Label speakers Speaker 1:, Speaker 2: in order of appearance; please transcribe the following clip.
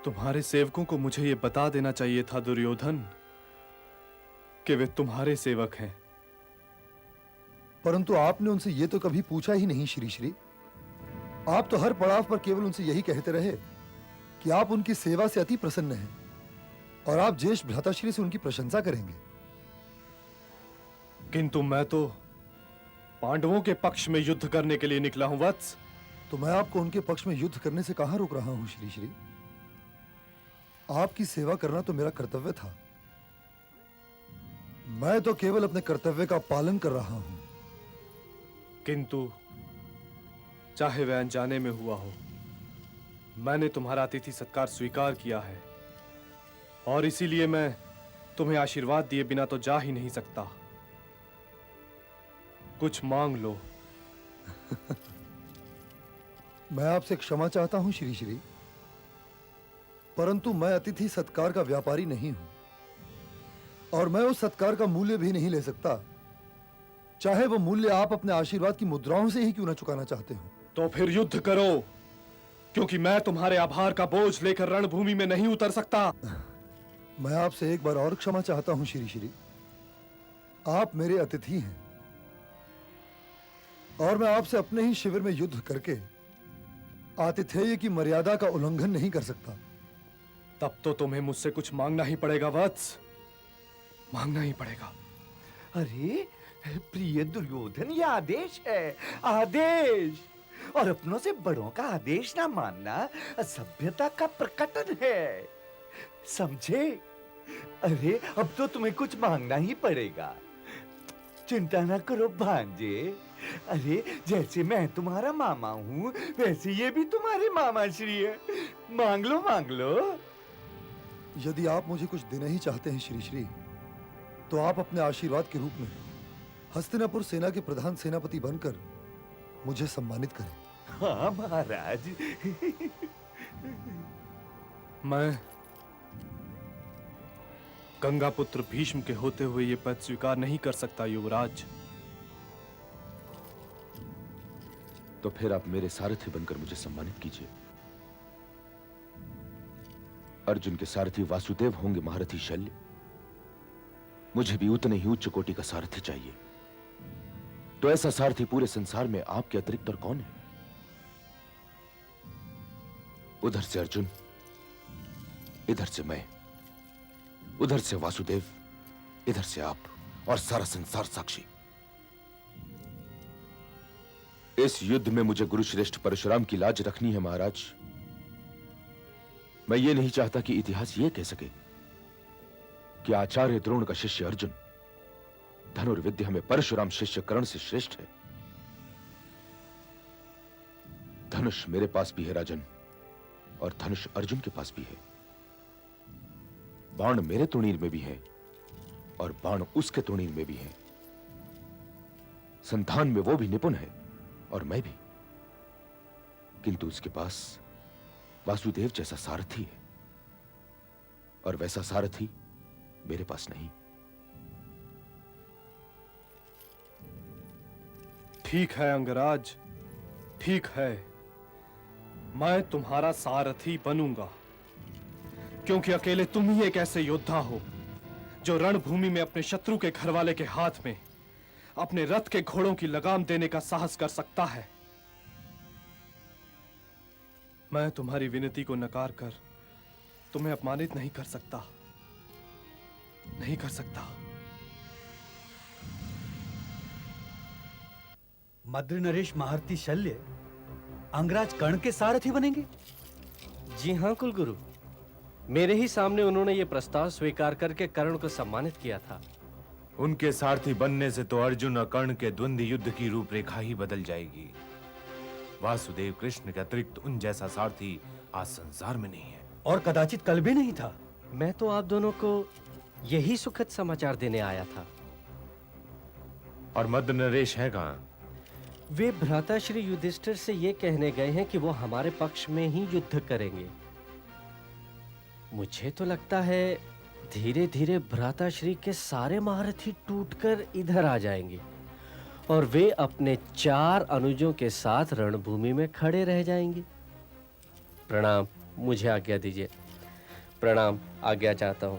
Speaker 1: तुम्हारे सेवकों को मुझे यह बता देना चाहिए था दुर्योधन कि वे तुम्हारे सेवक हैं।
Speaker 2: परंतु आपने उनसे यह तो कभी पूछा ही नहीं श्री श्री। आप तो हर पड़ाव पर केवल उनसे यही कहते रहे कि आप उनकी सेवा से अति प्रसन्न हैं और आप ज्येष्ठ भ्राताश्री से उनकी प्रशंसा करेंगे।
Speaker 1: किंतु मैं तो पांडवों के पक्ष में युद्ध करने के लिए निकला हूं वत्स।
Speaker 2: तो मैं आपको उनके पक्ष में युद्ध करने से कहां रोक रहा हूं श्री श्री। आपकी सेवा करना तो मेरा कर्तव्य था। मैं तो केवल अपने कर्तव्य का पालन कर रहा हूं।
Speaker 1: किंतु चाहे वह अनजाने में हुआ हो, मैंने तुम्हारा अतिथि सत्कार स्वीकार किया है और इसीलिए मैं तुम्हें आशीर्वाद दिए बिना तो जा ही नहीं सकता। कुछ मांग लो।
Speaker 2: मैं आपसे क्षमा चाहता हूं श्री श्री, परंतु मैं अतिथि सत्कार का व्यापारी नहीं हूं और मैं उस सत्कार का मूल्य भी नहीं ले सकता, चाहे वो मूल्य आप अपने आशीर्वाद की मुद्राओं से ही क्यों ना चुकाना चाहते हो।
Speaker 1: तो फिर युद्ध करो, क्योंकि मैं तुम्हारे आभार का बोझ लेकर रणभूमि में नहीं उतर सकता।
Speaker 2: मैं आपसे एक बार और क्षमा चाहता हूं श्री श्री। आप मेरे अतिथि हैं और मैं आपसे अपने ही शिविर में युद्ध करके आतिथेय की मर्यादा का उल्लंघन नहीं कर सकता।
Speaker 1: तब तो तुम्हें मुझसे कुछ मांगना ही पड़ेगा वत्स, मांगना ही पड़ेगा।
Speaker 3: अरे प्रिय दुर्योधन, ये आदेश है, आदेश। और अपनों से बड़ों का आदेश ना मानना असभ्यता का प्रकटन है, समझे? अरे अब तो तुम्हें कुछ मांगना ही पड़ेगा। चिंता ना करो भांजे। अरे जैसे मैं तुम्हारा मामा हूँ, वैसे ये भी तुम्हारे मामा श्री है। मांग लो, मांग लो।
Speaker 2: यदि आप मुझे कुछ देना ही चाहते हैं श्री श्री, तो आप अपने आशीर्वाद के रूप में हस्तिनापुर सेना के प्रधान सेनापति बनकर मुझे सम्मानित करें।
Speaker 3: हाँ महाराज।
Speaker 1: मैं गंगापुत्र भीष्म के होते हुए ये पद स्वीकार नहीं कर सकता युवराज।
Speaker 4: तो फिर आप मेरे सारथी बनकर मुझे सम्मानित कीजिए। अर्जुन के सारथी वासुदेव होंगे महारथी शल्य, मुझे भी उतने ही उच्च कोटि का सारथी चाहिए। तो ऐसा सारथी पूरे संसार में आपके अतिरिक्त और कौन है? उधर से अर्जुन, इधर से मैं, उधर से वासुदेव, इधर से आप और सारा संसार साक्षी। इस युद्ध में मुझे गुरुश्रेष्ठ परशुराम की लाज रखनी है महाराज। मैं ये नहीं चाहता कि इतिहास ये कह सके कि आचार्य द्रोण का शिष्य अर्जुन धनुर्विद्या में परशुराम शिष्य कर्ण से श्रेष्ठ है। धनुष मेरे पास भी है राजन, और धनुष अर्जुन के पास भी है। बाण मेरे तुणीर में भी है और बाण उसके तुणीर में भी है। संधान में वो भी निपुण है और मैं भी, किंतु उसके पास वासुदेव जैसा सारथी है और वैसा सारथी मेरे पास नहीं।
Speaker 1: ठीक है अंगराज, ठीक है, मैं तुम्हारा सारथी बनूंगा, क्योंकि अकेले तुम ही एक ऐसे योद्धा हो जो रणभूमि में अपने शत्रु के घरवाले के हाथ में अपने रथ के घोड़ों की लगाम देने का साहस कर सकता है। मैं तुम्हारी विनती को नकार कर तुम्हें अपमानित नहीं कर सकता, नहीं कर सकता।
Speaker 5: मद्र नरेश महारथी शल्य अंगराज कर्ण के सारथी बनेंगे?
Speaker 6: जी हां कुलगुरु, मेरे ही सामने उन्होंने ये प्रस्ताव स्वीकार करके कर्ण को सम्मानित किया था।
Speaker 7: उनके सारथी बनने से तो अर्जुन और कर्ण के द्वंद्व युद्ध की रूपरेखा ही बदल जाएगी। वासुदेव कृष्ण के अतिरिक्त उन जैसा सारथी आज संसार में नहीं है,
Speaker 5: और कदाचित कल भी नहीं था।
Speaker 6: मैं तो आप दोनों को यही सुखद समाचार देने आया था।
Speaker 7: और मद्र नरेश है कहां?
Speaker 6: वे भ्राता श्री युधिष्ठिर से ये कहने गए हैं कि वो हमारे पक्ष में ही युद्ध करेंगे। मुझे तो लगता है धीरे धीरे भ्राता श्री के सारे महारथी टूटकर इधर आ जाएंगे। और वे अपने 4 अनुजों के साथ रणभूमि में खड़े रह जाएंगे। प्रणाम, मुझे आज्ञा दीजिए। प्रणाम, आज्ञा चाहता हूं।